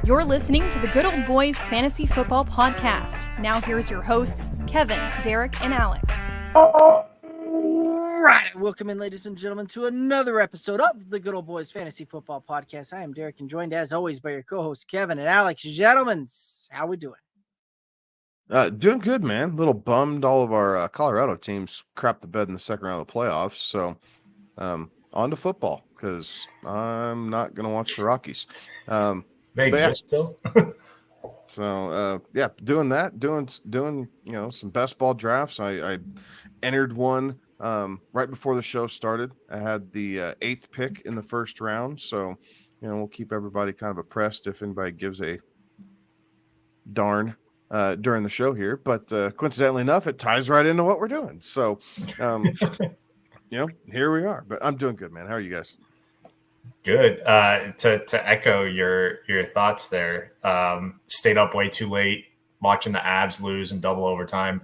You're listening to the Good Old Boys Fantasy Football Podcast. Now here's your hosts, Kevin, Derek, and Alex. All right, welcome in, ladies and gentlemen, to another episode of the Good Old Boys Fantasy Football Podcast. I am Derek, and joined as always by your co-hosts Kevin and Alex. Gentlemen, how we doing? Doing good, man. A little bummed all of our Colorado teams crapped the bed in the second round of the playoffs. So on to football, because I'm not going to watch the Rockies. They exist still? So, doing that, doing some best ball drafts. I entered one right before the show started. I had the 8th pick in the first round. So, we'll keep everybody kind of oppressed if anybody gives a darn during the show here. But coincidentally enough, it ties right into what we're doing. So, here we are. But I'm doing good, man. How are you guys? Good. To echo your thoughts there, stayed up way too late watching the Avs lose in double overtime.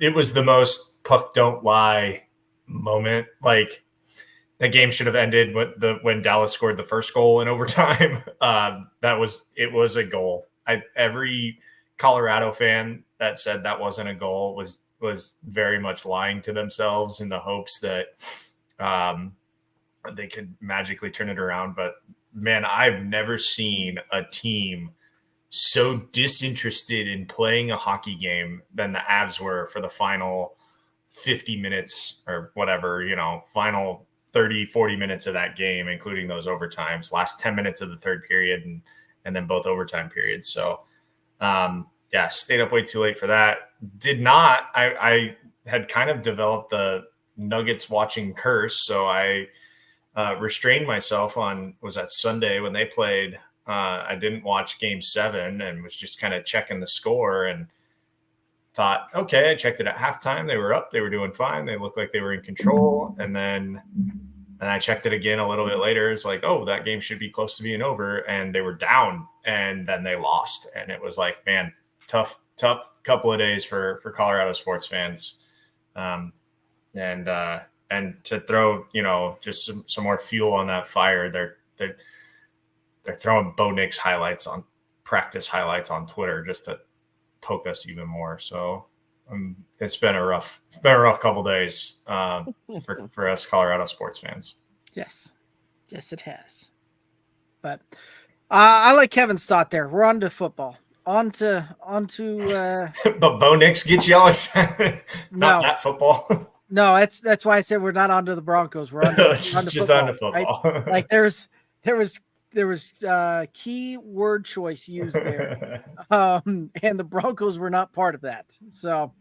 It was the most puck don't lie moment. Like, that game should have ended when Dallas scored the first goal in overtime. It was a goal. Every Colorado fan that said that wasn't a goal was very much lying to themselves in the hopes that they could magically turn it around. But man, I've never seen a team so disinterested in playing a hockey game than the Avs were for the final 50 minutes or whatever, final 30, 40 minutes of that game, including those overtimes, last 10 minutes of the third period and then both overtime periods. So stayed up way too late for that. I had kind of developed the Nuggets watching curse. So I restrained myself was that Sunday when they played. I didn't watch game 7 and was just kind of checking the score and thought, okay, I checked it at halftime. They were up. They were doing fine. They looked like they were in control. And I checked it again a little bit later. It's like, oh, that game should be close to being over. And they were down and then they lost. And it was like, man, tough couple of days for Colorado sports fans. And to throw, just some more fuel on that fire, they're throwing Bo Nix practice highlights on Twitter just to poke us even more. So it's been a rough couple days for us Colorado sports fans. Yes, it has. But I like Kevin's thought there. We're on to football. On to. But Bo Nix gets you all excited. Not that football. No, that's why I said we're not onto the Broncos. We're on to football. Right? Like there was key word choice used there, and the Broncos were not part of that. So,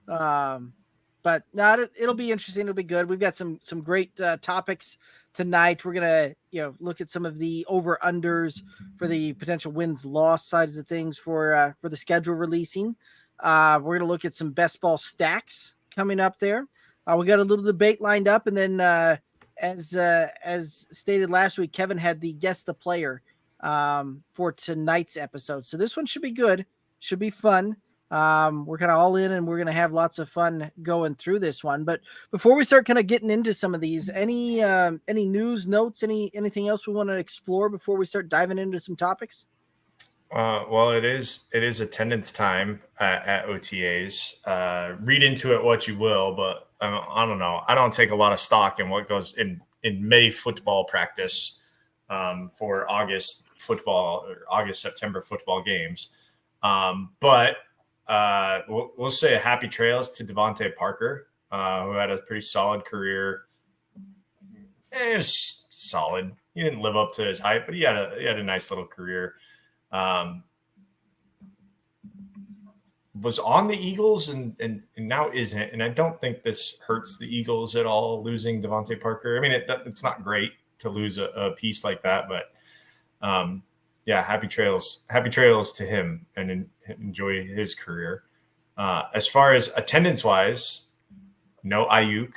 but now it'll be interesting. It'll be good. We've got some great topics tonight. We're gonna look at some of the over unders for the potential wins loss sides of things for the schedule releasing. We're gonna look at some best ball stacks coming up there. We got a little debate lined up, and then as stated last week, Kevin had the guess the player for tonight's episode. So this one should be good, should be fun. We're kind of all in, and we're going to have lots of fun going through this one. But before we start kind of getting into some of these, any news, notes, anything else we want to explore before we start diving into some topics? Well, it is attendance time at OTAs. Read into it what you will, but I don't know. I don't take a lot of stock in what goes in May football practice for August football or August, September football games. But we'll say a happy trails to Devontae Parker, who had a pretty solid career. It was solid. He didn't live up to his hype, but he had a nice little career. Was on the Eagles and now isn't. And I don't think this hurts the Eagles at all, losing Devontae Parker. I mean, it's not great to lose a piece like that, but happy trails to him and enjoy his career. As far as attendance wise, no Ayuk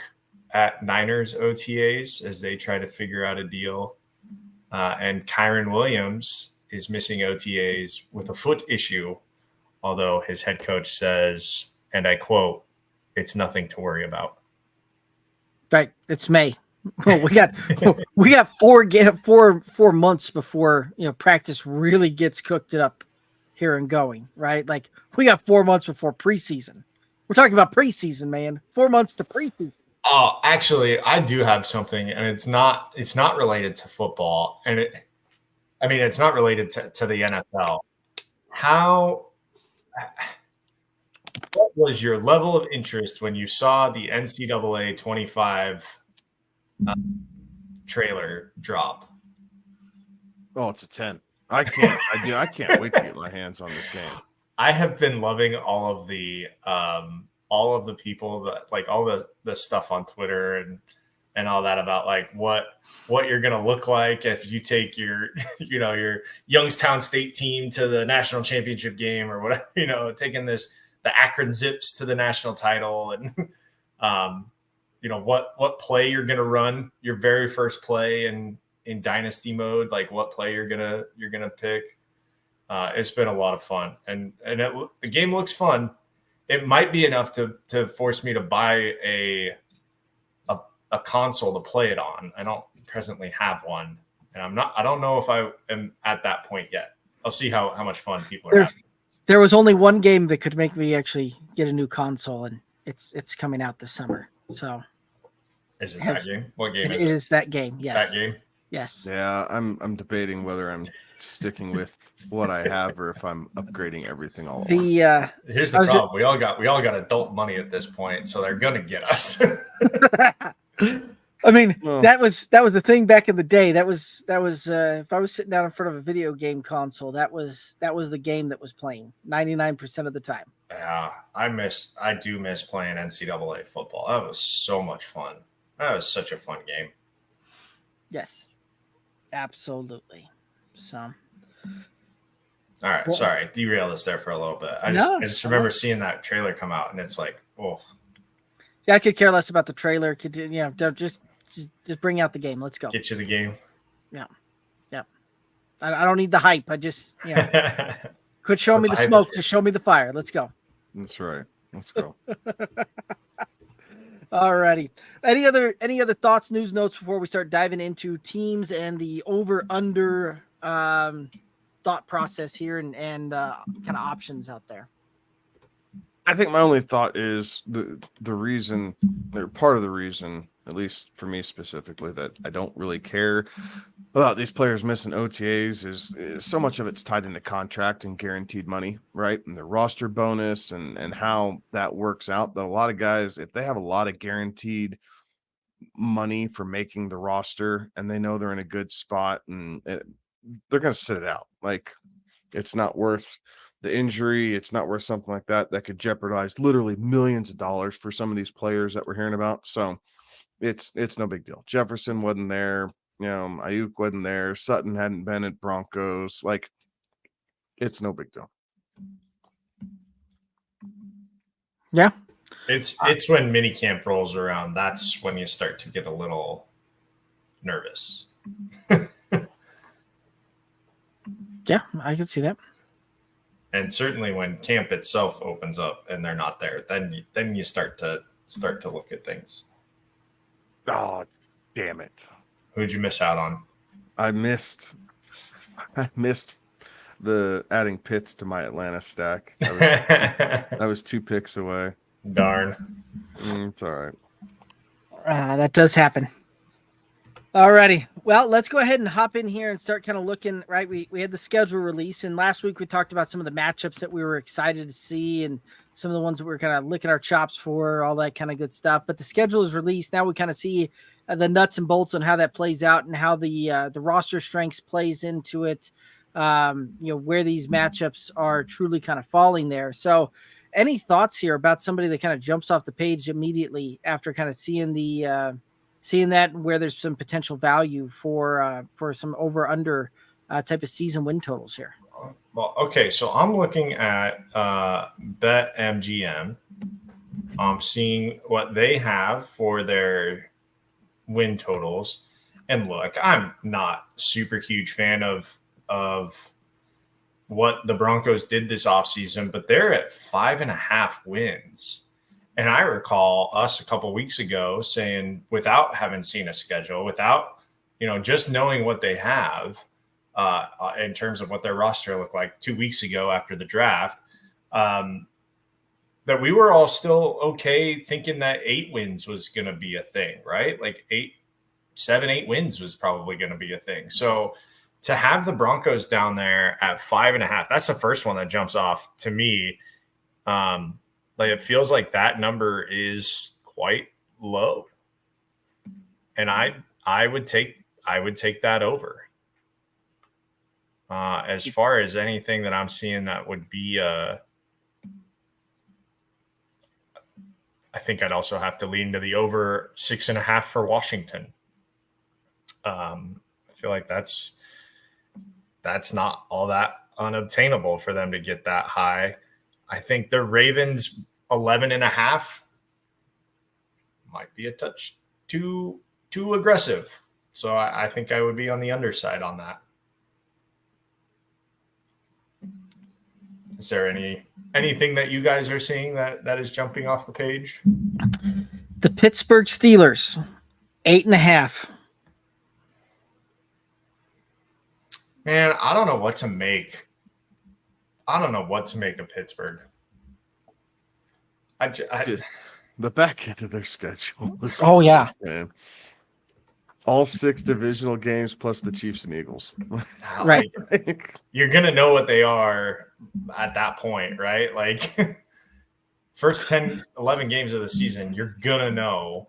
at Niners OTAs as they try to figure out a deal. And Kyron Williams is missing OTAs with a foot issue, although his head coach says, and I quote, "It's nothing to worry about." Right. It's May. Well, we got 4 months before practice really gets cooked up here and going, right? Like we got 4 months before preseason. We're talking about preseason, man. 4 months to preseason. Oh, actually, I do have something, and it's not related to football, and it's not related to the NFL. What was your level of interest when you saw the NCAA 25 trailer drop? Oh, it's a 10. I can't wait to get my hands on this game. I have been loving all of the people that like all the stuff on Twitter and all that about like what you're gonna look like if you take your your Youngstown State team to the national championship game or whatever, taking the Akron Zips to the national title and what play you're gonna run your very first play in dynasty mode, like what play you're gonna pick. It's been a lot of fun, and the game looks fun. It might be enough to force me to buy a console to play it on. I don't presently have one, and I don't know if I am at that point yet. I'll see how much fun people are having. There was only one game that could make me actually get a new console, and it's coming out this summer. So, is it that game? What game is it? It is that game. Yes. That game. Yes. Yeah, I'm debating whether I'm sticking with what I have or if I'm upgrading everything all at once. Here's the problem. We all got adult money at this point, so they're gonna get us. I mean, that was the thing back in the day. That was if I was sitting down in front of a video game console, that was the game that was playing 99% of the time. Yeah, I do miss playing NCAA football. That was so much fun. That was such a fun game. Yes, absolutely. So, all right, well, sorry, derail us there for a little bit. I just remember seeing that trailer come out, and it's like, oh. Yeah, I could care less about the trailer. Just bring out the game. Let's go. Get you the game. Yeah. I don't need the hype. I just could show me the smoke to show me the fire. Let's go. That's right. Let's go. All righty. Any other thoughts, news notes before we start diving into teams and the over/under thought process here and kind of options out there? I think my only thought is the reason, or part of the reason, at least for me specifically, that I don't really care about these players missing OTAs is so much of it's tied into contract and guaranteed money, right? And the roster bonus and how that works out. That a lot of guys, if they have a lot of guaranteed money for making the roster and they know they're in a good spot, and they're going to sit it out. Like, it's not worth the injury. It's not worth something like that could jeopardize literally millions of dollars for some of these players that we're hearing about. So it's no big deal. Jefferson wasn't there. Ayuk wasn't there. Sutton hadn't been at Broncos. Like, it's no big deal. Yeah. It's when minicamp rolls around. That's when you start to get a little nervous. Yeah, I can see that. And certainly when camp itself opens up and they're not there, then you start to look at things. Oh, damn it. Who'd you miss out on? I missed the adding Pitts to my Atlanta stack. I was 2 picks away. Darn. It's all right. That does happen. Alrighty. Well, let's go ahead and hop in here and start kind of looking, right? We had the schedule release, and last week we talked about some of the matchups that we were excited to see and some of the ones that we were kind of licking our chops for, all that kind of good stuff. But the schedule is released. Now we kind of see the nuts and bolts on how that plays out and how the roster strengths plays into it, where these matchups are truly kind of falling there. So any thoughts here about somebody that kind of jumps off the page immediately after kind of seeing that where there's some potential value for some over/under type of season win totals here? Well, okay, so I'm looking at BetMGM. I'm seeing what they have for their win totals, and look, I'm not super huge fan of what the Broncos did this offseason, but they're at 5.5 wins. And I recall us a couple weeks ago saying, without having seen a schedule, without, just knowing what they have in terms of what their roster looked like 2 weeks ago after the draft, that we were all still okay thinking that 8 wins was going to be a thing, right? Like 7, 8 wins was probably going to be a thing. So to have the Broncos down there at 5.5, that's the first one that jumps off to me. Like it feels like that number is quite low, and I would take that over. As far as anything that I'm seeing that would be, I think I'd also have to lean to the over 6.5 for Washington. I feel like that's not all that unobtainable for them to get that high. I think the Ravens 11.5 might be a touch too aggressive. So I think I would be on the underside on that. Is there anything that you guys are seeing that is jumping off the page? The Pittsburgh Steelers, 8.5. Man, I don't know what to make. Of Pittsburgh. The back end of their schedule. Oh yeah. All 6 divisional games plus the Chiefs and Eagles. Right. You're going to know what they are at that point, right? Like first 10, 11 games of the season, you're going to know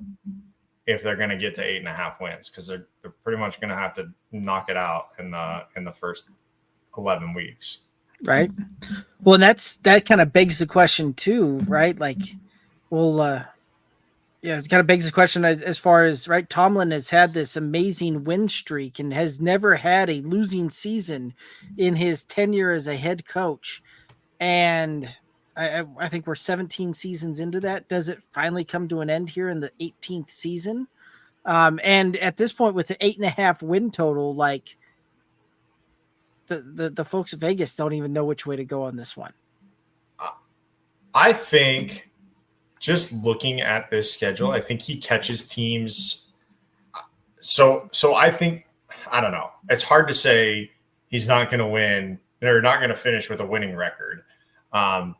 if they're going to get to 8.5 wins, because they're pretty much going to have to knock it out in the first 11 weeks. Right. Well, and that kind of begs the question too, right? Like, well, it kind of begs the question as far as, right, Tomlin has had this amazing win streak and has never had a losing season in his tenure as a head coach. And I think we're 17 seasons into that. Does it finally come to an end here in the 18th season? And at this point, with the 8.5 win total, like the folks at Vegas don't even know which way to go on this one. I think just looking at this schedule, I think he catches teams. So I think, I don't know. It's hard to say he's not going to win. They're not going to finish with a winning record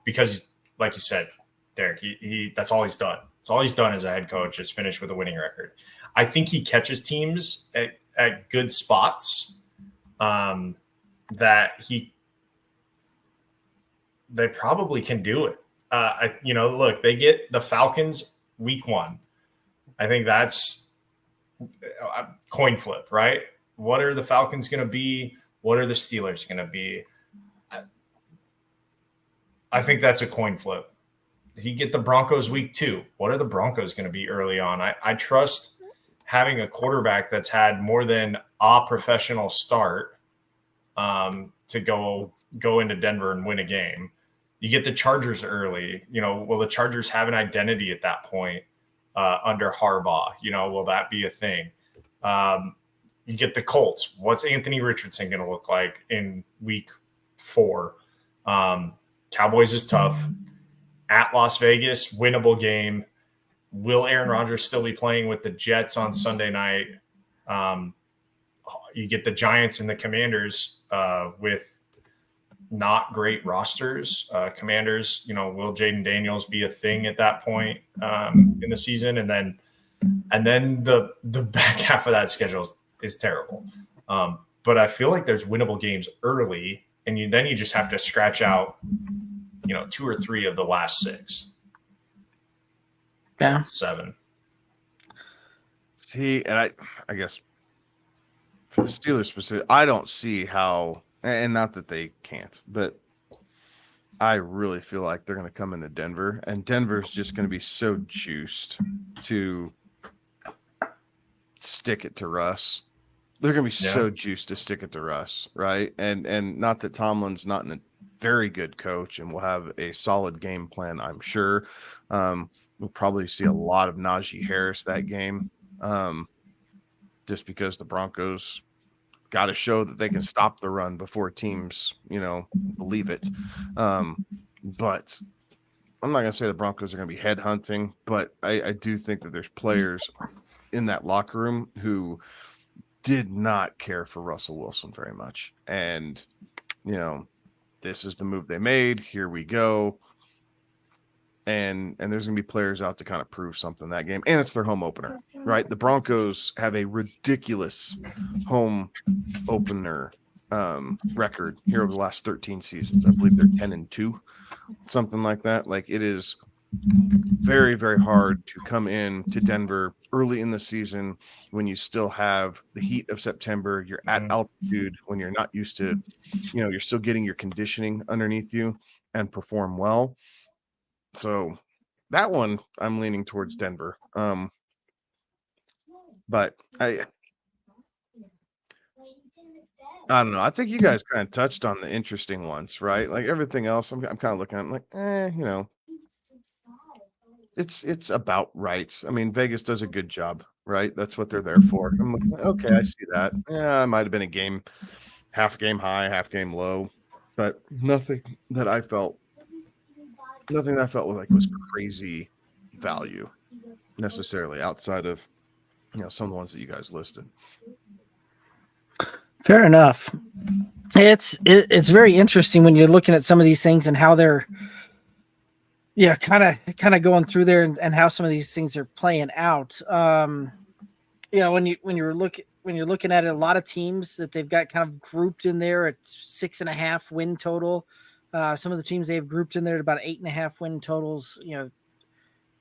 because, like you said, Derek, he that's all he's done. It's all he's done as a head coach is finish with a winning record. I think he catches teams at good spots that they probably can do it. Look, they get the Falcons week 1. I think that's a coin flip, right? What are the Falcons going to be? What are the Steelers going to be? I think that's a coin flip. You get the Broncos week 2. What are the Broncos going to be early on? I trust having a quarterback that's had more than a professional start to go into Denver and win a game. You get the Chargers early. Will the Chargers have an identity at that point under Harbaugh? Will that be a thing? You get the Colts. What's Anthony Richardson going to look like in week 4? Cowboys is tough. At Las Vegas, winnable game. Will Aaron Rodgers still be playing with the Jets on Sunday night? You get the Giants and the Commanders with not great rosters. Commanders, will Jaden Daniels be a thing at that point in the season? And then the back half of that schedule is terrible. But I feel like there's winnable games early, and then you just have to scratch out, 2 or 3 of the last 6. Yeah. 7. See, and I guess for the Steelers specific, I don't see how, and not that they can't, but I really feel like they're going to come into Denver, and Denver's just going to be so juiced to stick it to Russ. They're going to be so juiced to stick it to Russ, right? And not that Tomlin's not a very good coach and will have a solid game plan, I'm sure. We'll probably see a lot of Najee Harris that game, just because the Broncos got to show that they can stop the run before teams, believe it. But I'm not going to say the Broncos are going to be headhunting, but I do think that there's players in that locker room who did not care for Russell Wilson very much. And, this is the move they made. Here we go. And there's going to be players out to kind of prove something that game. And it's their home opener, right? The Broncos have a ridiculous home opener record here over the last 13 seasons. I believe they're 10-2, something like that. Like, it is very, very hard to come in to Denver early in the season when you still have the heat of September. You're at altitude when you're not used to, you're still getting your conditioning underneath you and perform well. So that one, I'm leaning towards Denver. But I don't know. I think you guys kind of touched on the interesting ones, right? Like, everything else, I'm kind of looking at it like, it's about right. I mean, Vegas does a good job, right? That's what they're there for. I'm like, okay, I see that. Yeah, it might have been a game, half game high, half game low, but nothing that I felt was crazy value necessarily outside of some of the ones that you guys listed. Fair enough. It's very interesting when you're looking at some of these things and how they're kind of going through there and how some of these things are playing out. When you're looking at it, a lot of teams that they've got kind of grouped in there at 6.5 win total. Some of the teams they've grouped in there at about 8.5 win totals.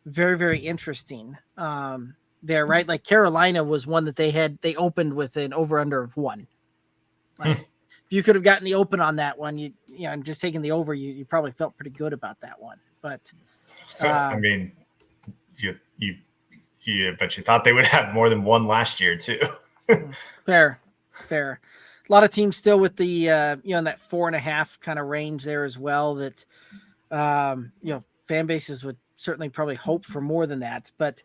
Very, very interesting. There, right? Like, Carolina was one that they opened with an over under of 1. Like, if you could have gotten the open on that one, and just taking the over, you probably felt pretty good about that one. But I mean, but you thought they would have more than 1 last year too. Fair. A lot of teams still with the in that 4.5 kind of range there as well. That fan bases would certainly probably hope for more than that. But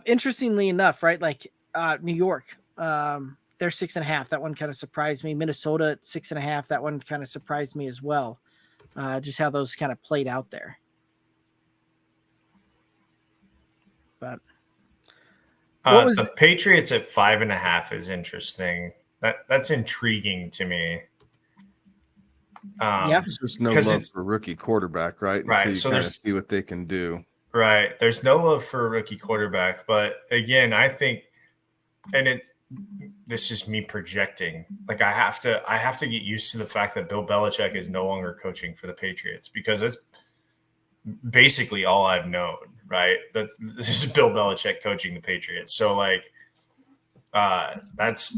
interestingly enough, right? Like New York, they're 6.5. That one kind of surprised me. Minnesota at 6.5. That one kind of surprised me as well. Just how those kind of played out there. But the Patriots at 5.5 is interesting. That's intriguing to me. It's just no love for rookie quarterback, right? Right. Until you kind of see what they can do. Right. There's no love for a rookie quarterback, but again, I think, and this is me projecting. Like, I have to get used to the fact that Bill Belichick is no longer coaching for the Patriots, because that's basically all I've known. Right. This is Bill Belichick coaching the Patriots. So, like, that's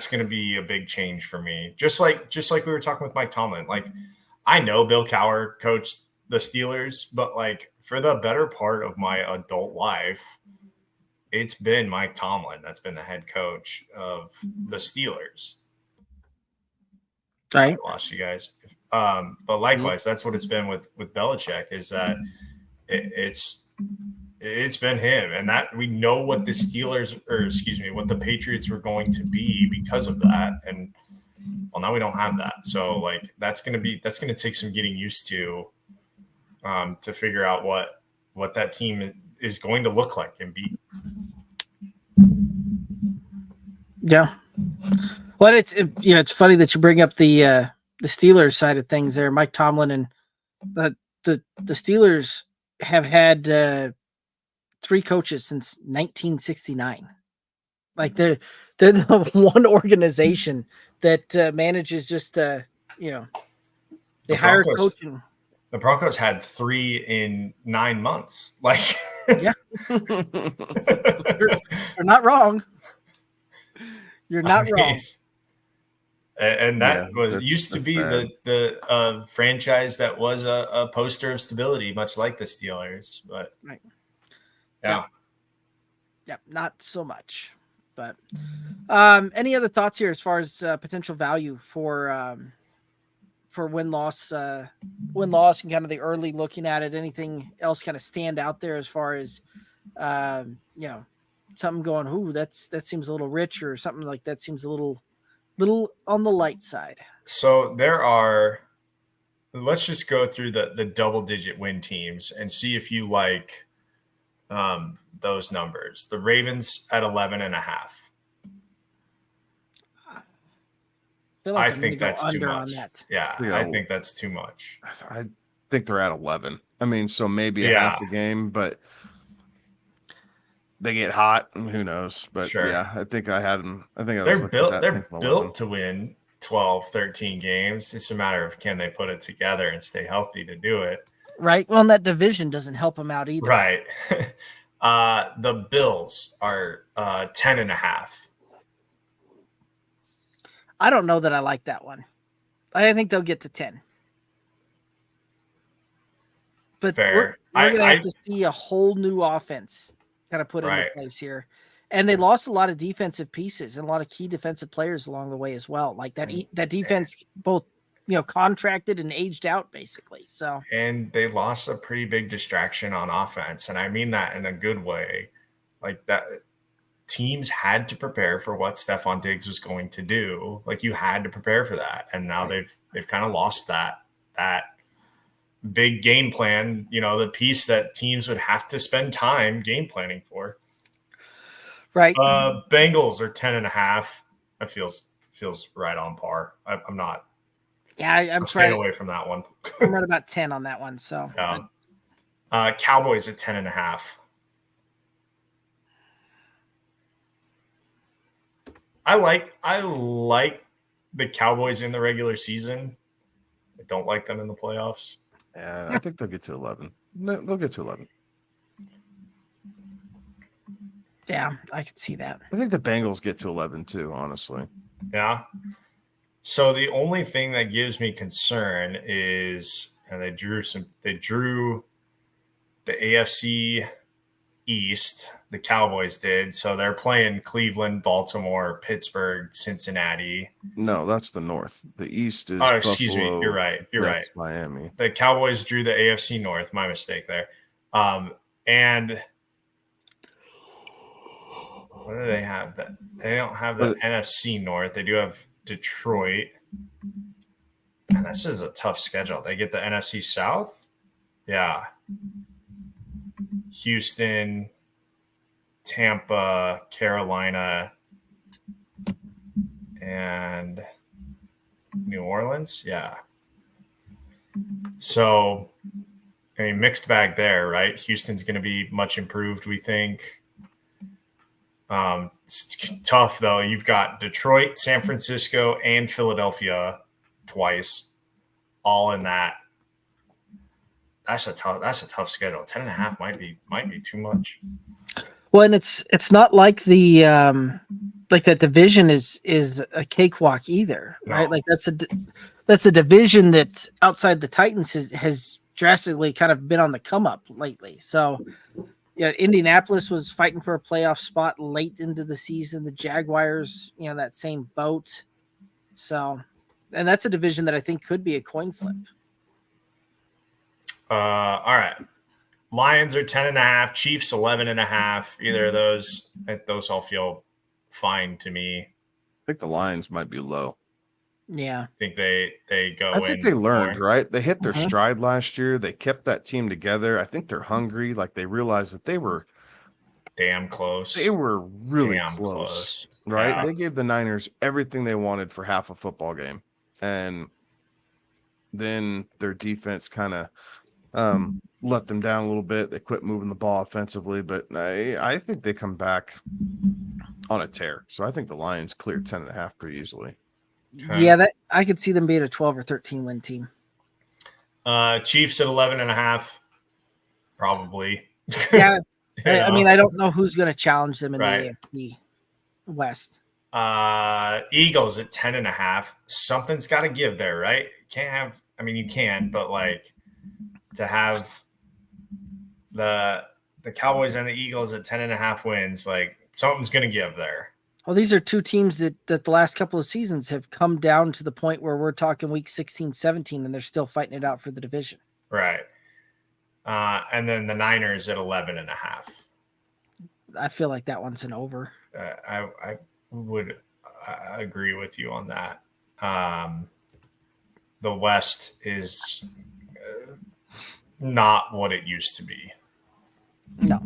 going to be a big change for me. Just like we were talking with Mike Tomlin. Like, I know Bill Cowher coached the Steelers, but like, for the better part of my adult life, it's been Mike Tomlin that's been the head coach of the Steelers. Right. I lost you guys. But likewise, that's what it's been with Belichick, is that it's been him, and that we know what the what the Patriots were going to be because of that. And well, now we don't have that. So like, that's going to take some getting used to figure out what that team is going to look like and be. Yeah. Well, it's funny that you bring up the Steelers side of things there. Mike Tomlin and the Steelers have had 3 coaches since 1969. Like, they're the one organization that manages just they hire coaching. The Broncos had 3 in 9 months. Like, yeah, you're not wrong. You're not wrong. And that used to be the franchise that was a poster of stability, much like the Steelers. But right. Yeah, not so much. But any other thoughts here as far as potential value for win-loss and kind of the early looking at it? Anything else kind of stand out there as far as something going, ooh, that seems a little rich, or something like that seems a little on the light side? So there are let's just go through the double-digit win teams and see if you like those numbers. The Ravens at 11.5. I think that's too much. Yeah, I think that's too much. I think they're at 11. I mean, so maybe a half a game, but they get hot, and who knows? But yeah, I think I had them. I think they're built to win 12, 13 games. It's a matter of can they put it together and stay healthy to do it. Right. Well, and that division doesn't help them out either. Right. The Bills are 10.5. I don't know that I like that one. I think they'll get to 10. But we're going to have to see a whole new offense kind of put into place here. And they lost a lot of defensive pieces and a lot of key defensive players along the way as well. Like that defense both, contracted and aged out basically. So, and they lost a pretty big distraction on offense. And I mean that in a good way. Like that teams had to prepare for what Stephon Diggs was going to do. Like you had to prepare for that. And now they've kind of lost that big game plan, the piece that teams would have to spend time game planning for. Right. Bengals are 10.5. That feels right on par. I'm not. Yeah, I'm staying away from that one. I'm right about 10 on that one. So Cowboys at 10.5. I like the Cowboys in the regular season. I don't like them in the playoffs. Yeah, I think they'll get to 11. They'll get to 11. Yeah, I could see that. I think the Bengals get to 11 too, honestly. Yeah. So the only thing that gives me concern is, and they drew the AFC East, the Cowboys did. So they're playing Cleveland, Baltimore, Pittsburgh, Cincinnati. No, that's the North. The East is excuse me. You're right. You're right. Miami. The Cowboys drew the AFC North. My mistake there. And what do they have? They don't have the NFC North. They do have Detroit. And this is a tough schedule. They get the NFC South. Yeah. Houston, Tampa, Carolina, and New Orleans. Yeah. So, I mean, mixed bag there, right? Houston's going to be much improved, we think. It's tough, though. You've got Detroit, San Francisco, and Philadelphia twice, all in that. That's a tough schedule. 10.5 might be too much. Well, and it's not like the like that division is a cakewalk either, right? No. Like that's a division that outside the Titans has drastically kind of been on the come up lately. So yeah, Indianapolis was fighting for a playoff spot late into the season. The Jaguars, that same boat. So, and that's a division that I think could be a coin flip. All right. Lions are 10.5, Chiefs 11.5. Either of those all feel fine to me. I think the Lions might be low. Yeah. I think they go in. I think they learned, right? They hit their stride last year. They kept that team together. I think they're hungry. Like they realized that they were damn close. They were really close, right? Yeah. They gave the Niners everything they wanted for half a football game. And then their defense kind of let them down a little bit. They quit moving the ball offensively, but I think they come back on a tear. So I think the Lions cleared 10.5 pretty easily. Okay. Yeah, that I could see them being a 12 or 13 win team. Chiefs at 11.5, probably. Yeah, I mean, I don't know who's going to challenge them in the AFC West. Eagles at 10.5. Something's got to give there, right? Can't have. I mean, you can, but like to have the Cowboys and the Eagles at 10.5 wins, like something's going to give there. Well, these are two teams that the last couple of seasons have come down to the point where we're talking week 16, 17, and they're still fighting it out for the division. Right. And then the Niners at 11.5. I feel like that one's an over. I would agree with you on that. the West is not what it used to be. No.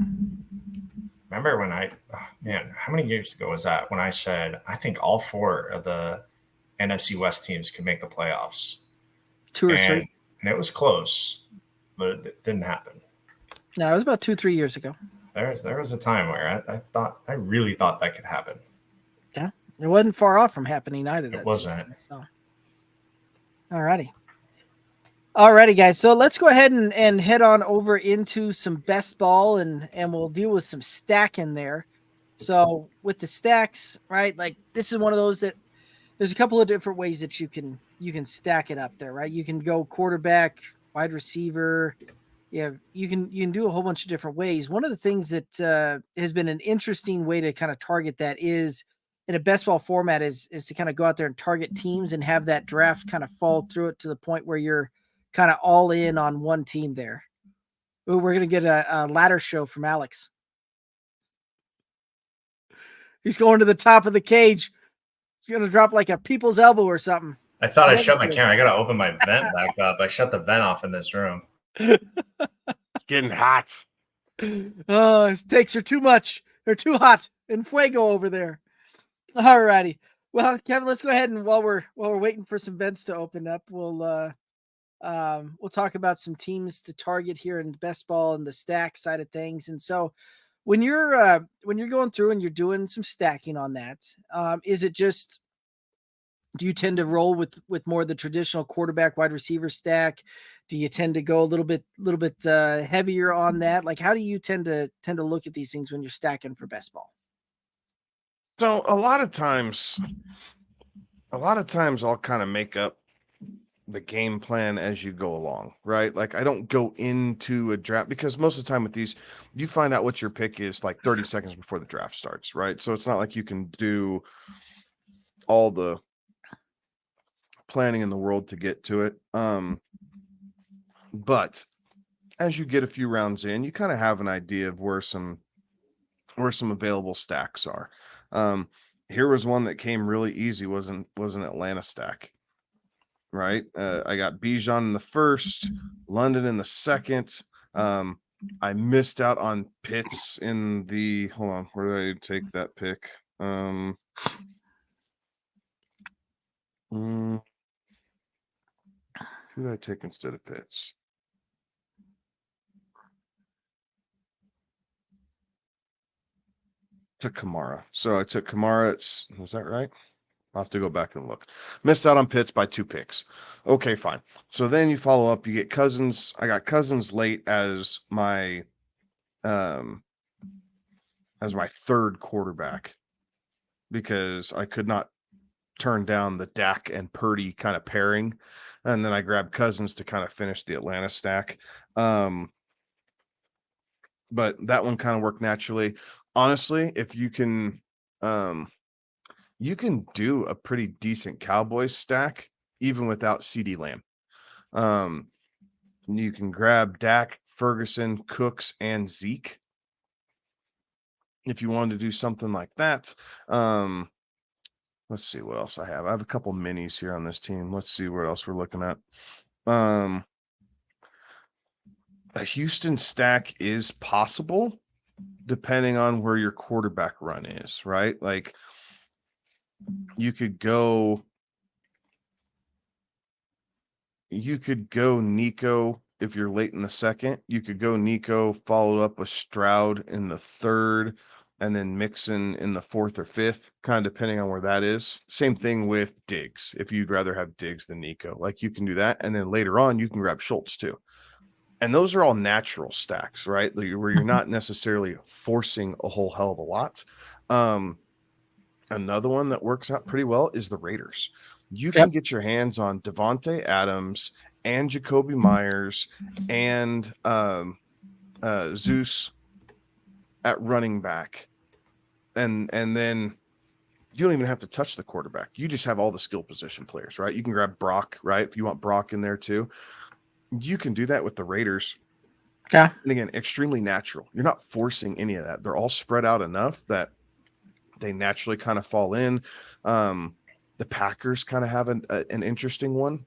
Remember when how many years ago was that when I said I think all 4 of the NFC West teams could make the playoffs? 2 or 3. And it was close, but it didn't happen. No, it was about 2-3 years ago. There was a time where I really thought that could happen. Yeah, it wasn't far off from happening either. It wasn't. So. Alrighty, guys. So let's go ahead and head on over into some best ball and we'll deal with some stacking there. So with the stacks, right? Like this is one of those that there's a couple of different ways that you can stack it up there, right? You can go quarterback, wide receiver. Yeah, you can do a whole bunch of different ways. One of the things that has been an interesting way to kind of target that is in a best ball format is to kind of go out there and target teams and have that draft kind of fall through it to the point where you're kind of all in on one team there. Ooh, we're going to get a ladder show from Alex. He's going to the top of the cage. He's going to drop like a people's elbow or something. I thought I shut my camera. I got to open my vent back up. I shut the vent off in this room. It's getting hot. Oh, his takes are too much. They're too hot. And fuego over there. All righty. Well, Kevin, let's go ahead and while we're waiting for some vents to open up, we'll talk about some teams to target here in best ball and the stack side of things. And so when you're going through and you're doing some stacking on that, is it just, do you tend to roll with more of the traditional quarterback wide receiver stack? Do you tend to go a little bit heavier on that? Like, how do you tend to look at these things when you're stacking for best ball? So a lot of times I'll kind of make up the game plan as you go along, right? Like I don't go into a draft because most of the time with these, you find out what your pick is like 30 seconds before the draft starts, right? So it's not like you can do all the planning in the world to get to it. But as you get a few rounds in, you kind of have an idea of where some available stacks are. Here was one that came really easy, was an Atlanta stack. Right. I got Bijan in the first, London in the second. I missed out on Pitts in the, hold on, where did I take that pick? Who did I take instead of Pitts? Took Kamara. So I took Kamara. Was that right? I'll have to go back and look. Missed out on Pitts by 2 picks. Okay, fine. So then you follow up. You get Cousins. I got Cousins late as my third quarterback because I could not turn down the Dak and Purdy kind of pairing, and then I grabbed Cousins to kind of finish the Atlanta stack. But that one kind of worked naturally. Honestly, if you can do a pretty decent Cowboys stack even without CeeDee Lamb. You can grab Dak, Ferguson, Cooks, and Zeke if you wanted to do something like that. Let's see what else I have. I have a couple minis here on this team. Let's see what else we're looking at. A Houston stack is possible depending on where your quarterback run is, right? Like you could go Nico if you're late in the second. You could go Nico followed up with Stroud in the third, and then Mixon in the fourth or fifth, kind of depending on where that is. Same thing with Diggs. If you'd rather have Diggs than Nico, like you can do that. And then later on, you can grab Schultz too. And those are all natural stacks, right? Where you're not necessarily forcing a whole hell of a lot. Another one that works out pretty well is the Raiders. You can get your hands on Devontae Adams and Jacoby Myers and Zeus at running back. And then you don't even have to touch the quarterback. You just have all the skill position players, right? You can grab Brock, right? If you want Brock in there too. You can do that with the Raiders. Yeah. And again, extremely natural. You're not forcing any of that. They're all spread out enough that they naturally kind of fall in. The Packers kind of have an interesting one.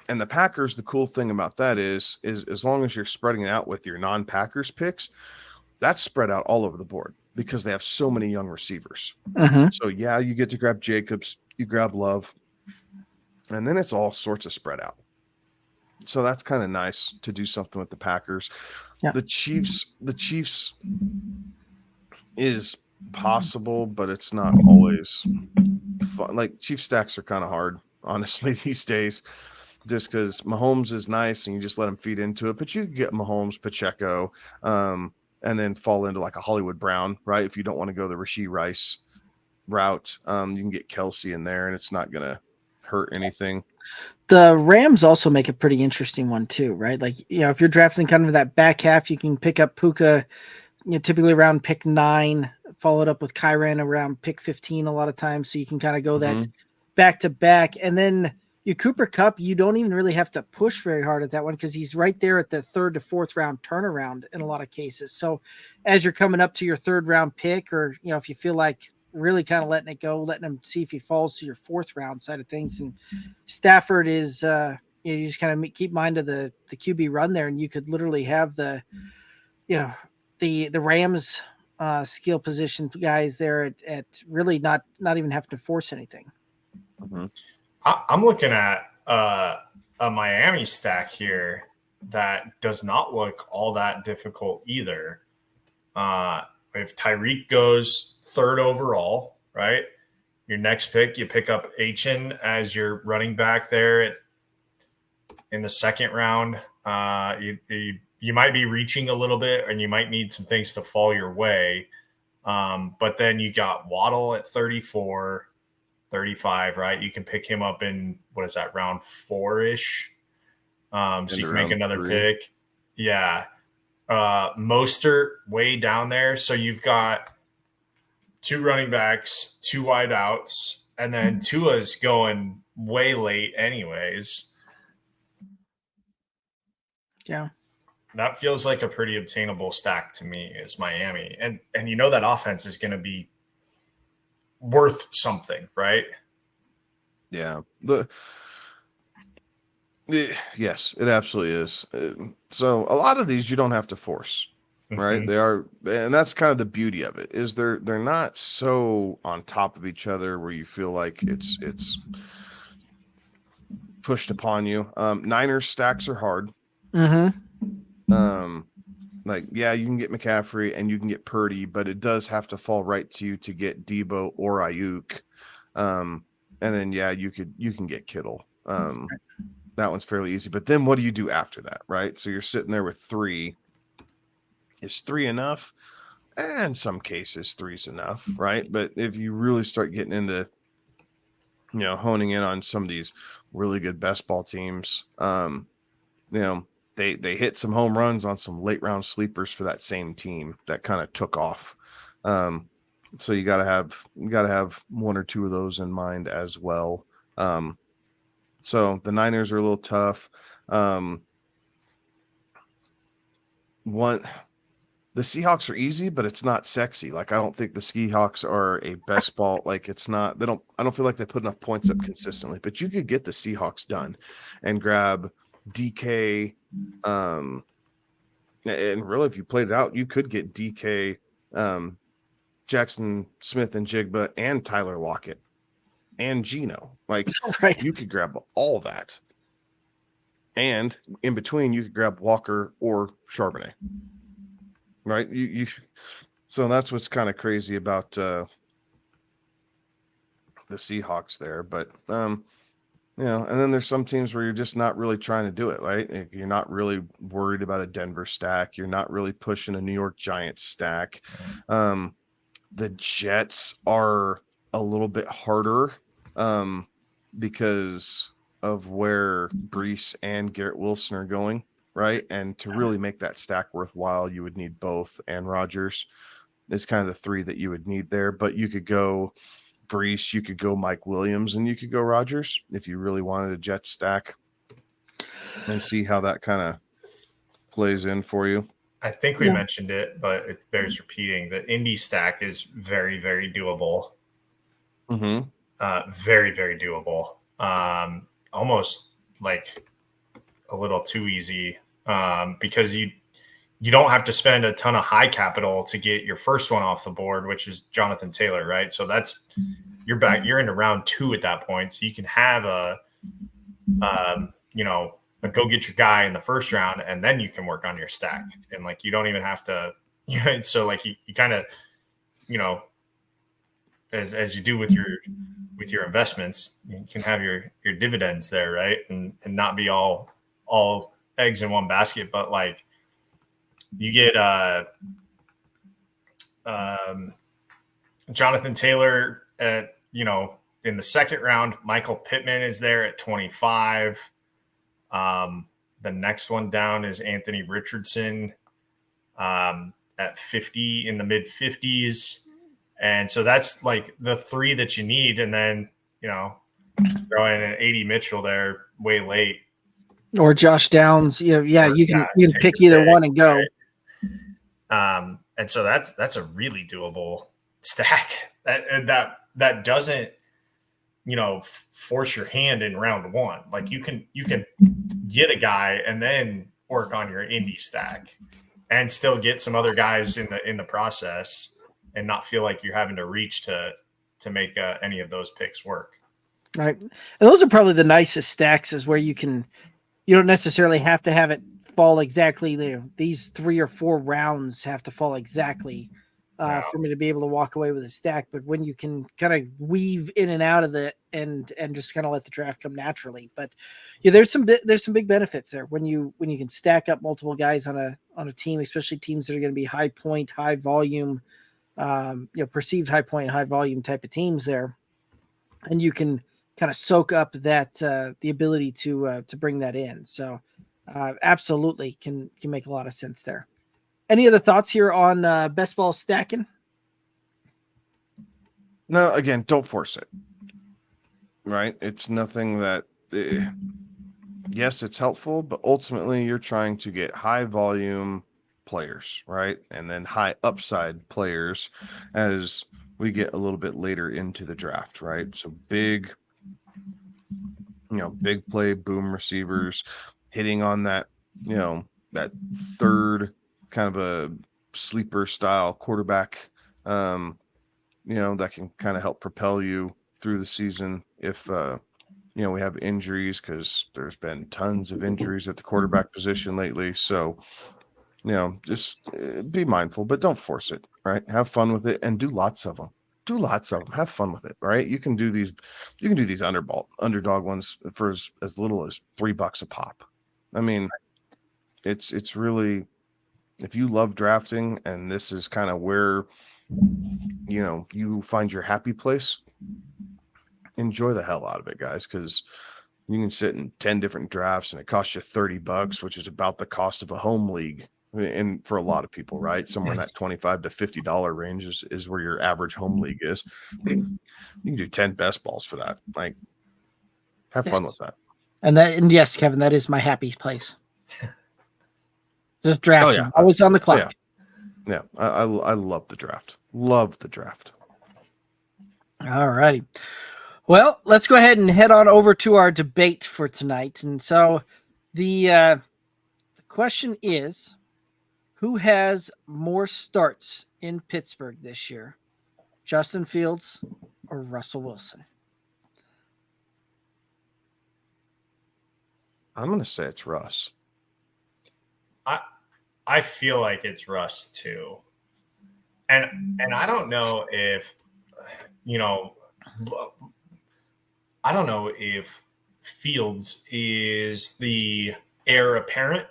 And the Packers, the cool thing about that is as long as you're spreading it out with your non-Packers picks, that's spread out all over the board because they have so many young receivers. So yeah, you get to grab Jacobs, you grab Love, and then it's all sorts of spread out. So that's kind of nice to do something with the Packers. Yeah. The Chiefs is possible, but it's not always fun. Like Chief stacks are kind of hard, honestly, these days, just because Mahomes is nice and you just let him feed into it. But you can get Mahomes, Pacheco, and then fall into like a Hollywood Brown, right? If you don't want to go the Rashee Rice route, you can get Kelsey in there, and it's not gonna hurt anything. The Rams also make a pretty interesting one too, right? Like, if you're drafting kind of that back half, you can pick up Puka, typically around pick 9, followed up with Kyren around pick 15 a lot of times. So you can kind of go that back to back. And then your Cooper Kupp, you don't even really have to push very hard at that one because he's right there at the 3rd to 4th round turnaround in a lot of cases. So as you're coming up to your 3rd round pick, or, if you feel like really kind of letting it go, letting him see if he falls to your 4th round side of things. And Stafford is, you just kind of keep mind of the QB run there, and you could literally have the Rams skill position guys there at really not even having to force anything. I'm looking at a Miami stack here that does not look all that difficult either. If Tyreek goes 3rd overall, right? Your next pick, you pick up Achin as your running back there in the 2nd round. You might be reaching a little bit, and you might need some things to fall your way. But then you got Waddle at 34, 35, right? You can pick him up in, round 4-ish. So you can make another 3. pick. Yeah. Mostert way down there. So you've got 2 running backs, 2 wide outs, and then Tua's going way late anyways. Yeah. That feels like a pretty obtainable stack to me is Miami. And that offense is going to be worth something, right? Yeah. Yes, it absolutely is. So a lot of these you don't have to force, right? They are, and that's kind of the beauty of it, is they're not so on top of each other where you feel like it's pushed upon you. Niners stacks are hard. Like, yeah, you can get McCaffrey and you can get Purdy, but it does have to fall right to you to get Debo or Ayuk. And then you can get Kittle. That one's fairly easy. But then what do you do after that, right? So you're sitting there with 3. Is 3 enough? In some cases, 3's enough, right? But if you really start getting into, honing in on some of these really good best ball teams, they hit some home runs on some late round sleepers for that same team that kind of took off. So you gotta have 1 or 2 of those in mind as well. So the Niners are a little tough. The Seahawks are easy, but it's not sexy. Like, I don't think the Seahawks are a best ball. Like, it's not, I don't feel like they put enough points up consistently, but you could get the Seahawks done and grab DK. And really, if you played it out, you could get DK, Jackson Smith and Jigba and Tyler Lockett and Geno. Like, right. You could grab all that. And in between, you could grab Walker or Charbonnet. Right? So that's what's kind of crazy about the Seahawks there. But and then there's some teams where you're just not really trying to do it, right? You're not really worried about a Denver stack. You're not really pushing a New York Giants stack. The Jets are a little bit harder because of where Brees and Garrett Wilson are going, right? And to really make that stack worthwhile, you would need both, and Rodgers is kind of the 3 that you would need there. But you could go Brees, you could go Mike Williams, and you could go Rodgers if you really wanted a Jets stack, and see how that kind of plays in for you. I think we mentioned it, but it bears repeating. The Indy stack is very, very doable. Very, very doable. Almost like little too easy because you don't have to spend a ton of high capital to get your first one off the board, which is Jonathan Taylor, right? So that's you're into round 2 at that point. So you can have a go get your guy in the first round, and then you can work on your stack. And like, you don't even have to, so like you kind of, as you do with your investments, you can have your dividends there, right? And not be all eggs in one basket, but like you get Jonathan Taylor at, in the second round. Michael Pittman is there at 25. The next one down is Anthony Richardson at 50, in the mid 50s. And so that's like the 3 that you need. And then, throw in an 80 Mitchell there way late. Or Josh Downs. You can pick either one and go. Right? And so that's a really doable stack that doesn't, force your hand in round 1. Like you can get a guy and then work on your indie stack and still get some other guys in the process and not feel like you're having to reach to make any of those picks work. Right. And those are probably the nicest stacks, is where you don't necessarily have to have it fall exactly there. These 3 or 4 rounds have to fall exactly for me to be able to walk away with a stack. But when you can kind of weave in and out of it and just kind of let the draft come naturally. But yeah, there's some big benefits there when you can stack up multiple guys on a team, especially teams that are going to be high point, high volume, perceived high point, high volume type of teams there. And you can kind of soak up that the ability to bring that in. So absolutely can make a lot of sense there. Any other thoughts here on best ball stacking? No, again, don't force it. Right? It's nothing that, yes, it's helpful, but ultimately you're trying to get high volume players, right? And then high upside players as we get a little bit later into the draft, right? So big play boom receivers hitting on that, that third kind of a sleeper style quarterback, that can kind of help propel you through the season if, we have injuries, because there's been tons of injuries at the quarterback position lately. So, just be mindful, but don't force it, right? Have fun with it and do lots of them. Have fun with it, right? You can do these underdog ones for as little as $3 a pop. I mean, it's really, if you love drafting and this is kind of where, you find your happy place, enjoy the hell out of it, guys, because you can sit in 10 different drafts and it costs you $30, which is about the cost of a home league. And for a lot of people, right? Somewhere in that $25 to $50 range is where your average home league is. You can do 10 best balls for that. Like, have fun with that. And yes, Kevin, that is my happy place. Just drafting. Always on the clock. Yeah. I love the draft. Love the draft. All righty. Well, let's go ahead and head on over to our debate for tonight. And so the question is, who has more starts in Pittsburgh this year? Justin Fields or Russell Wilson? I'm going to say it's Russ. I feel like it's Russ too. And I don't know if, I don't know if Fields is the heir apparent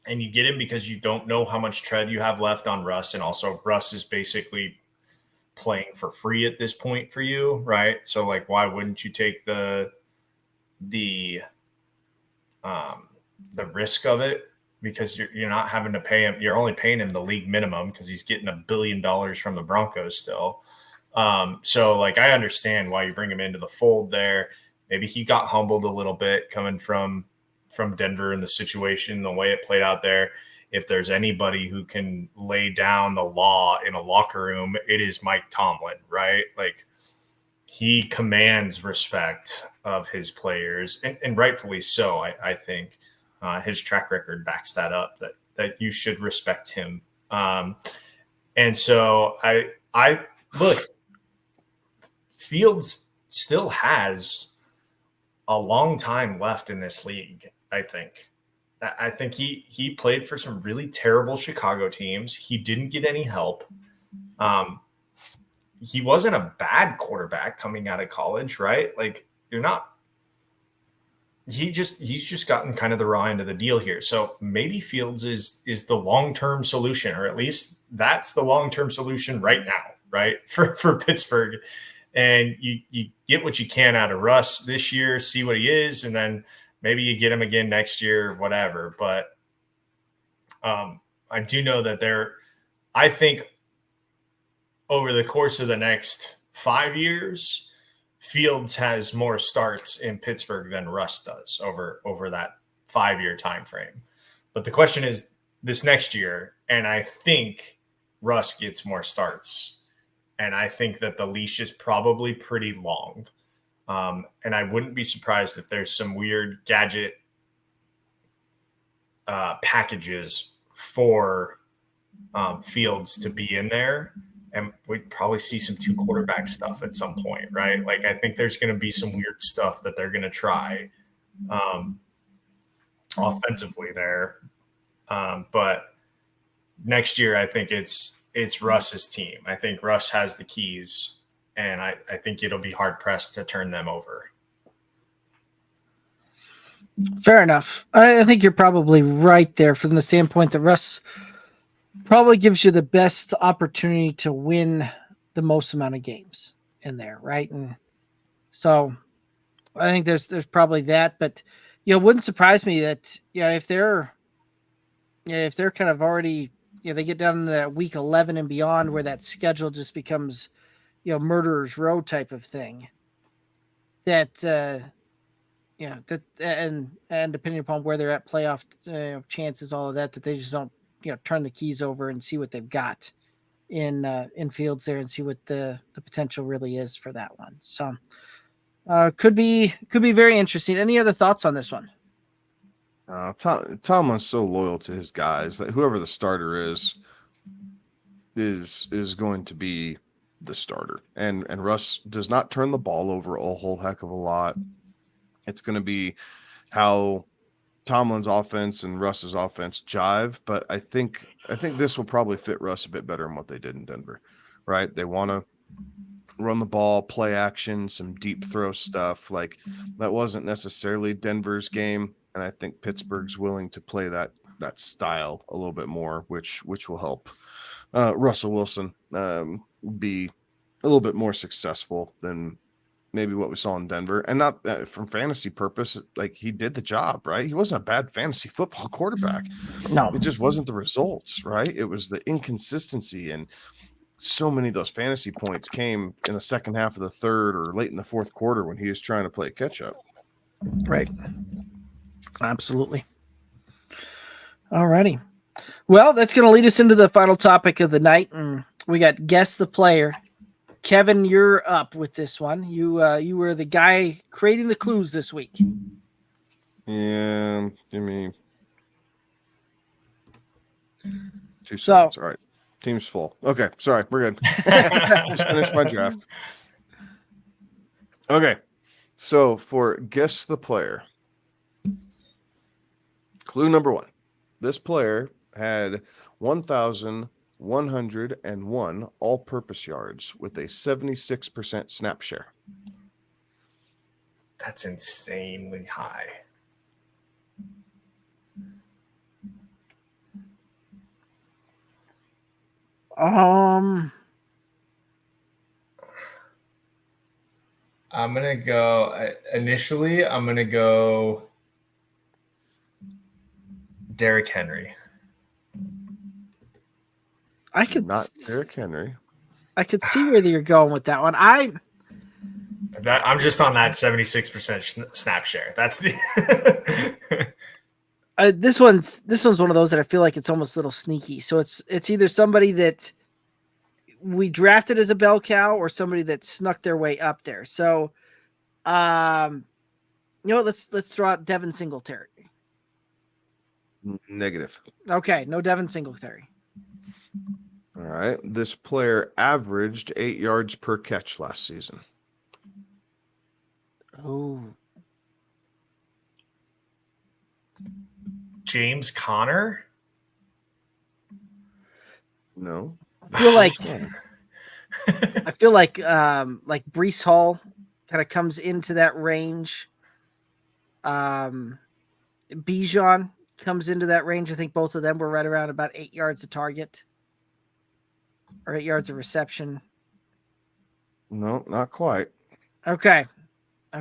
and you get him because you don't know how much tread you have left on Russ. And also Russ is basically playing for free at this point for you, right? So like, why wouldn't you take the risk of it? Because you're not having to pay him. You're only paying him the league minimum because he's getting $1 billion from the Broncos still. So like, I understand why you bring him into the fold there. Maybe he got humbled a little bit coming from Denver and the situation, the way it played out there. If there's anybody who can lay down the law in a locker room, it is Mike Tomlin, right? Like, he commands respect of his players, and rightfully so, I think. His track record backs that up, that you should respect him. And so I look, Fields still has a long time left in this league. I think he played for some really terrible Chicago teams. He didn't get any help. He wasn't a bad quarterback coming out of college, right? Like he's just gotten kind of the raw end of the deal here. So maybe Fields is the long-term solution, or at least that's the long-term solution right now, right? For Pittsburgh. And you get what you can out of Russ this year, see what he is, and then maybe you get him again next year, whatever. But I do know that I think over the course of the next 5 years, Fields has more starts in Pittsburgh than Russ does over that 5-year time frame. But the question is this next year, and I think Russ gets more starts. And I think that the leash is probably pretty long. And I wouldn't be surprised if there's some weird gadget packages for Fields to be in there. And we'd probably see some 2 quarterback stuff at some point, right? Like, I think there's going to be some weird stuff that they're going to try offensively there. But next year, I think it's Russ's team. I think Russ has the keys, and I think it'll be hard-pressed to turn them over. Fair enough. I think you're probably right there from the standpoint that Russ probably gives you the best opportunity to win the most amount of games in there, right? And so I think there's probably that, but it wouldn't surprise me that if they're kind of already they get down to that week 11 and beyond where that schedule just becomes murderer's row type of thing. That and depending upon where they're at, playoff chances, all of that they just don't turn the keys over and see what they've got in Fields there and see what the potential really is for that one. So could be very interesting. Any other thoughts on this one? Tomlin's so loyal to his guys that whoever the starter is going to be the starter. And Russ does not turn the ball over a whole heck of a lot. It's going to be how Tomlin's offense and Russ's offense jive, but I think this will probably fit Russ a bit better than what they did in Denver, right? They want to run the ball, play action, some deep throw stuff. Like, that wasn't necessarily Denver's game, and I think Pittsburgh's willing to play that style a little bit more, which will help Russell Wilson be a little bit more successful than maybe what we saw in Denver. And not from fantasy purpose, like, he did the job, right? He wasn't a bad fantasy football quarterback. No, it just wasn't the results, right? It was the inconsistency, and so many of those fantasy points came in the second half of the third or late in the fourth quarter when he was trying to play catch up. Right. Absolutely. All righty. Well, that's going to lead us into the final topic of the night, and we got Guess the Player. Kevin, you're up with this one. You were the guy creating the clues this week. Yeah, give me 2 seconds. All right. Team's full. Okay, sorry, we're good. Just finished my draft. Okay, so for Guess the Player, clue number 1. This player had 1,101 all-purpose yards with a 76% snap share. That's insanely high. I'm gonna go initially. I'm gonna go Derrick Henry. I could Not Derrick Henry. I could see where you're going with that one. I'm just on that 76% snap share. That's the this one's one of those that I feel like it's almost a little sneaky. So it's either somebody that we drafted as a bell cow or somebody that snuck their way up there. So, let's throw out Devin Singletary. Negative. Okay, no Devin Singletary. All right. This player averaged 8 yards per catch last season. Oh. James Conner? No. I feel like Breece Hall kind of comes into that range. Bijan comes into that range. I think both of them were right around about 8 yards a target or 8 yards of reception. No, not quite. Okay. All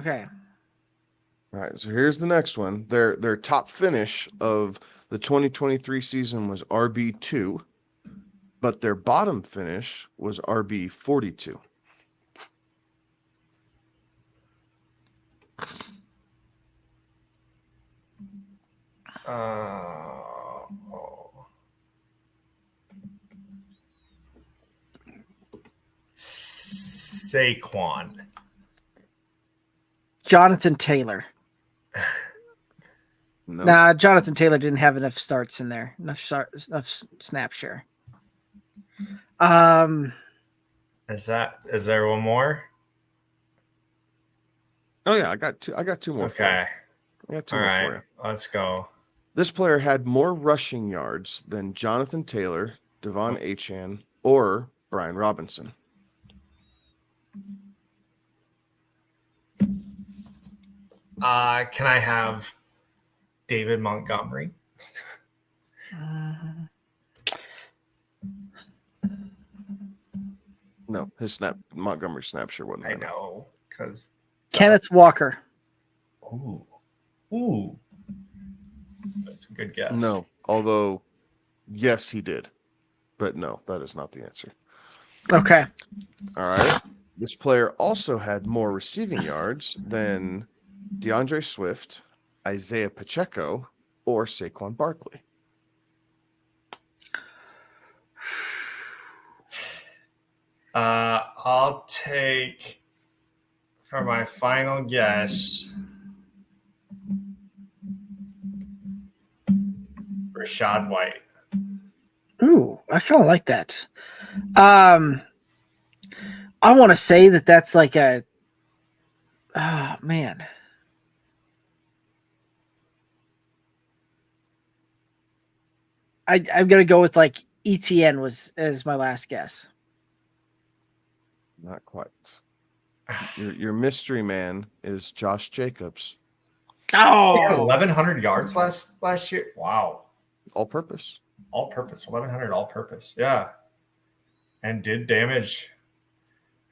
right, so here's the next one. Their top finish of the 2023 season was RB2, but their bottom finish was RB42. Saquon. Jonathan Taylor. No. Nah, Jonathan Taylor didn't have enough starts in there. Enough snap share. Is there one more? Oh yeah, I got two more. Okay. I got two All more right. for you. Let's go. This player had more rushing yards than Jonathan Taylor, Devon Achane, or Brian Robinson. Can I have David Montgomery? No, his Montgomery snap share wasn't. I know, because Kenneth Walker. Ooh, that's a good guess. No, although yes, he did, but no, that is not the answer. Okay. All right. This player also had more receiving yards than DeAndre Swift, Isaiah Pacheco, or Saquon Barkley. I'll take, for my final guess, Rashad White. Ooh, I kind of like that. I want to say that's like a. Oh man. I'm gonna go with like ETN as my last guess. Not quite. Your mystery man is Josh Jacobs. Oh, He had 1,100 yards last year. Wow. All purpose. 1,100 all purpose. Yeah. And did damage.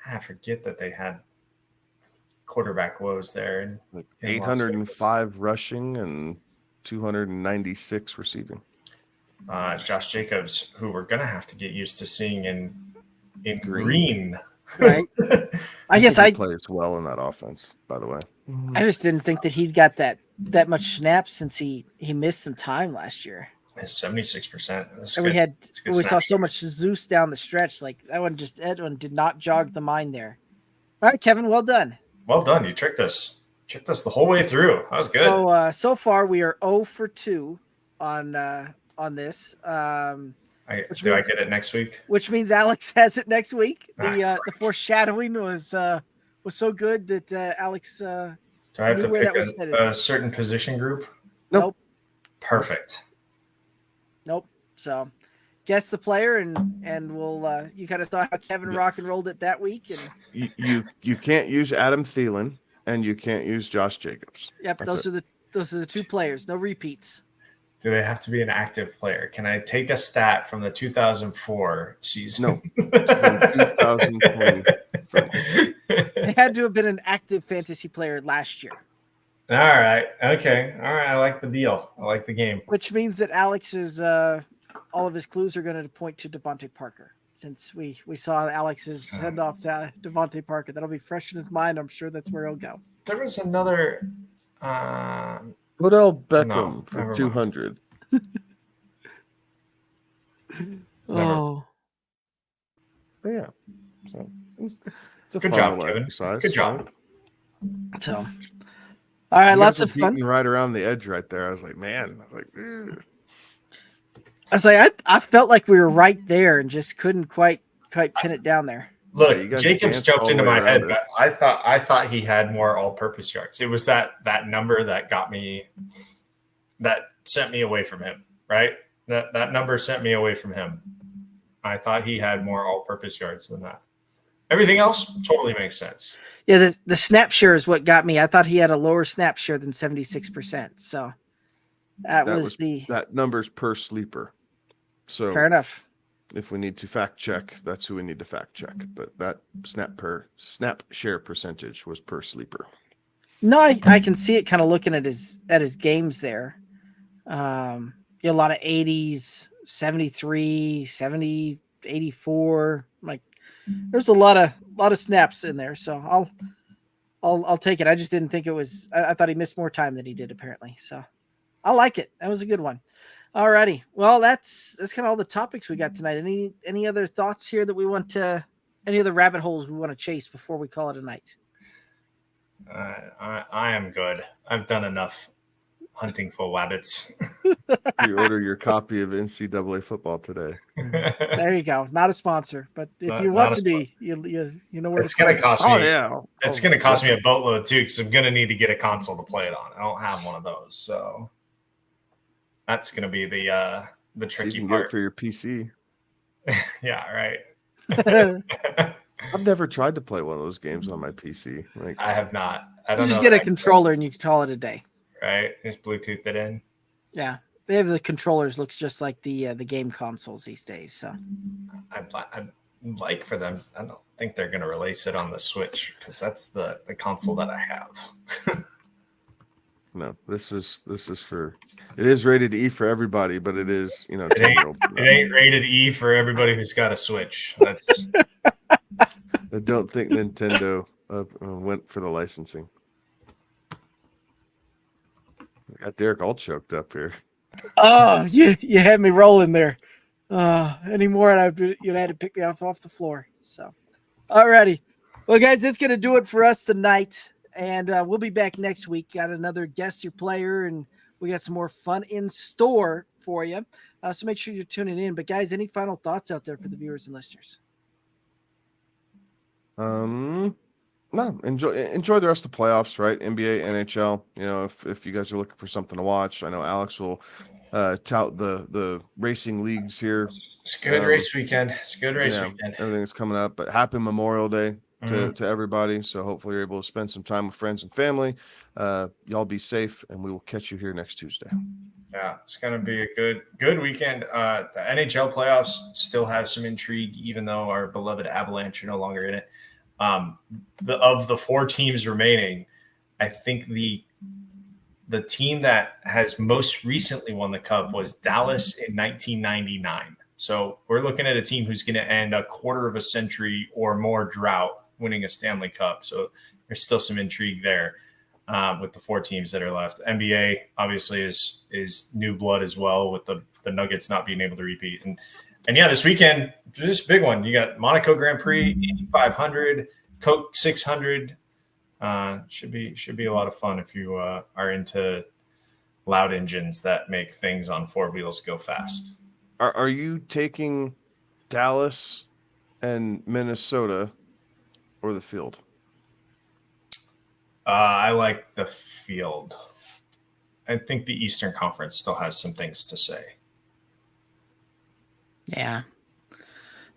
I forget that they had quarterback woes there. And like 805 rushing and 296 receiving. Josh Jacobs, who we're going to have to get used to seeing in green. Right. I guess he plays well in that offense, by the way. I just didn't think that he'd got that much snaps since he missed some time last year. 76%. And we saw so much Zeus down the stretch. Like that one did not jog the mind there. All right, Kevin, well done. Well done. You tricked us. Tricked us the whole way through. That was good. So far we are 0 for 2 on this. I get it next week? Which means Alex has it next week. The foreshadowing was so good that Alex. Do I have to pick a certain position group? Nope. Perfect. Nope. So, guess the player, and we'll. You kind of saw how Kevin rock and rolled it that week, and you can't use Adam Thielen, and you can't use Josh Jacobs. Yep, those are the two players. No repeats. Do they have to be an active player? Can I take a stat from the 2004 season? No. 2020. They had to have been an active fantasy player last year. All right. Okay. All right. I like the deal. I like the game. Which means that Alex's all of his clues are going to point to Devontae Parker. Since we saw Alex's head off to Devontae Parker, that'll be fresh in his mind. I'm sure that's where he'll go. There was another. Odell Beckham for 200. Oh. But yeah. So it's a good fun job, Kevin. Exercise. Good job. Right? So, all right, lots of fun. Right around the edge right there. I was like, man. I was like, ew. I was like, I felt like we were right there and just couldn't quite pin it down there. Look, you guys Jacobs danced jumped all the into way my around head, it. but I thought he had more all-purpose yards. It was that number that got me, that sent me away from him, right? That number sent me away from him. I thought he had more all-purpose yards than that. Everything else totally makes sense. Yeah, the snap share is what got me. I thought he had a lower snap share than 76%. So that was that number's per sleeper. So fair enough. If we need to fact check, that's who we need to fact check. But that snap share percentage was per sleeper. No, I can see it kind of looking at his games there. A lot of 80s, 73, 70, 84. Like there's a lot of snaps in there. So I'll take it. I just didn't think it was. I thought he missed more time than he did apparently. So I like it. That was a good one. Alrighty. Well, that's kind of all the topics we got tonight. Any other thoughts here that we want to? Any other rabbit holes we want to chase before we call it a night? I am good. I've done enough hunting for rabbits. You order your copy of NCAA football today. There you go. Not a sponsor, but if you want to be, you know where it's going to cost me. Oh yeah, it's going to cost me a boatload too, because I'm going to need to get a console to play it on. I don't have one of those, so that's going to be the tricky so you can part get it for your PC. Yeah, right. I've never tried to play one of those games on my PC. Like I have not. I don't you just know get a controller and you can call it a day. Right? Just Bluetooth it in. Yeah, they have the controllers. Looks just like the game consoles these days. So I'd like for them. I don't think they're going to release it on the Switch because that's the console that I have. No, this is for. It is rated E for everybody, but it is it ain't rated E for everybody who's got a Switch. That's. I don't think Nintendo went for the licensing. I got Derek all choked up here. Oh, you had me rolling there. Anymore, and you'd had to pick me off the floor. So, alrighty. Well, guys, that's gonna do it for us tonight, and we'll be back next week. Got another guest your player, and we got some more fun in store for you. So make sure you're tuning in. But guys, any final thoughts out there for the viewers and listeners? No, enjoy the rest of the playoffs, right? NBA, NHL. You know, if you guys are looking for something to watch, I know Alex will tout the racing leagues here. It's a good race weekend. It's a good race weekend. Everything's coming up, but happy Memorial Day to everybody. So hopefully you're able to spend some time with friends and family. Y'all be safe, and we will catch you here next Tuesday. Yeah, it's going to be a good weekend. The NHL playoffs still have some intrigue, even though our beloved Avalanche are no longer in it. Of the four teams remaining, I think the team that has most recently won the Cup was Dallas in 1999. So we're looking at a team who's going to end a quarter of a century or more drought winning a Stanley Cup. So there's still some intrigue there with the four teams that are left. NBA obviously is new blood as well, with the Nuggets not being able to repeat. And yeah, this weekend, just a big one. You got Monaco Grand Prix, 8500, Coke 600. Should be a lot of fun if you are into loud engines that make things on four wheels go fast. Are you taking Dallas and Minnesota or the field? I like the field. I think the Eastern Conference still has some things to say. Yeah.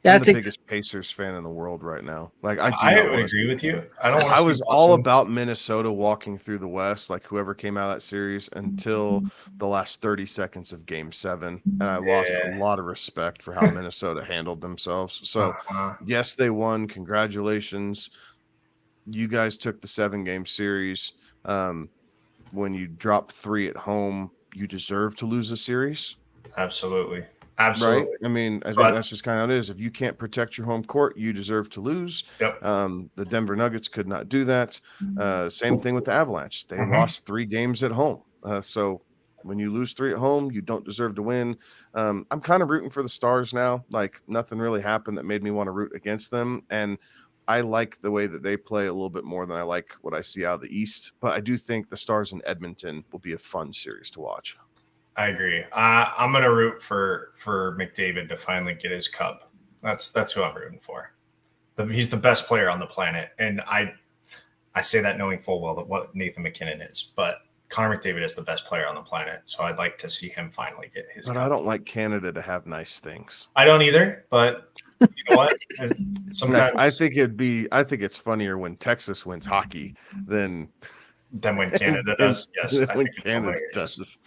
I'm the biggest Pacers fan in the world right now. Like I would agree with you. I was all about Minnesota walking through the West, like whoever came out of that series, until the last 30 seconds of Game 7, and I lost a lot of respect for how Minnesota handled themselves. So, yes, they won. Congratulations. You guys took the 7-game series. When you drop 3 at home, you deserve to lose a series. Absolutely. Right? I mean, I think that's just kind of how it is. If you can't protect your home court, you deserve to lose. Yep. The Denver Nuggets could not do that. Same thing with the Avalanche. They lost 3 games at home. So when you lose 3 at home, you don't deserve to win. I'm kind of rooting for the Stars now. Like, nothing really happened that made me want to root against them. And I like the way that they play a little bit more than I like what I see out of the East. But I do think the Stars in Edmonton will be a fun series to watch. I agree. I'm gonna root for McDavid to finally get his cup. That's who I'm rooting for. He's the best player on the planet, and I say that knowing full well that what Nathan McKinnon is, but Connor McDavid is the best player on the planet, so I'd like to see him finally get his cup. I don't like Canada to have nice things. I don't either, but you know what? Sometimes I think it's funnier when Texas wins hockey than when Canada does. Yes, I think Canada does.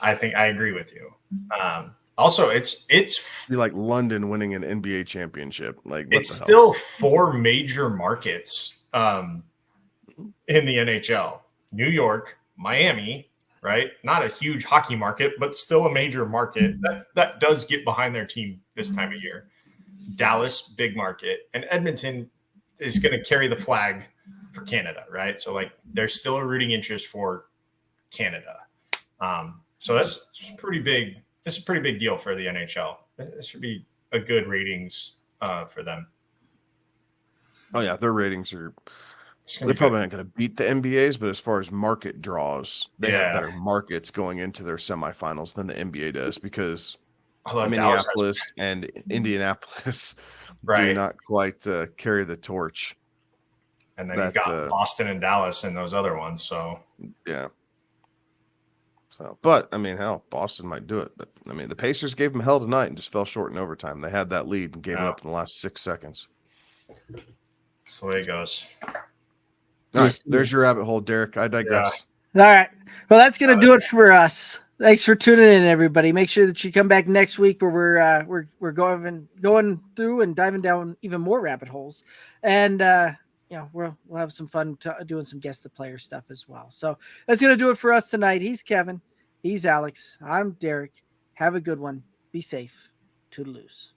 I think I agree with you. Also, it's be like London winning an NBA championship. Like it's still 4 major markets in the NHL: New York, Miami, right? Not a huge hockey market, but still a major market that does get behind their team this time of year. Dallas, big market, and Edmonton is going to carry the flag for Canada, right? So like, there's still a rooting interest for Canada. So that's pretty big. This is a pretty big deal for the NHL. This should be a good ratings for them. Oh yeah, their ratings are. They're probably not going to beat the NBA's, but as far as market draws, they have better markets going into their semifinals than the NBA does because Minneapolis and Indianapolis do not quite carry the torch. And then you've got Boston and Dallas and those other ones. So yeah. So, but I mean, hell, Boston might do it. But I mean, the Pacers gave them hell tonight and just fell short in overtime. They had that lead and gave it up in the last 6 seconds. That's the way it goes. All right, there's your rabbit hole, Derek. I digress. All right. Well, that's gonna do it for us. Thanks for tuning in, everybody. Make sure that you come back next week where we're going through and diving down even more rabbit holes, and we'll have some fun doing some guess the player stuff as well. So that's gonna do it for us tonight. He's Kevin. He's Alex. I'm Derek. Have a good one. Be safe. Toodaloos.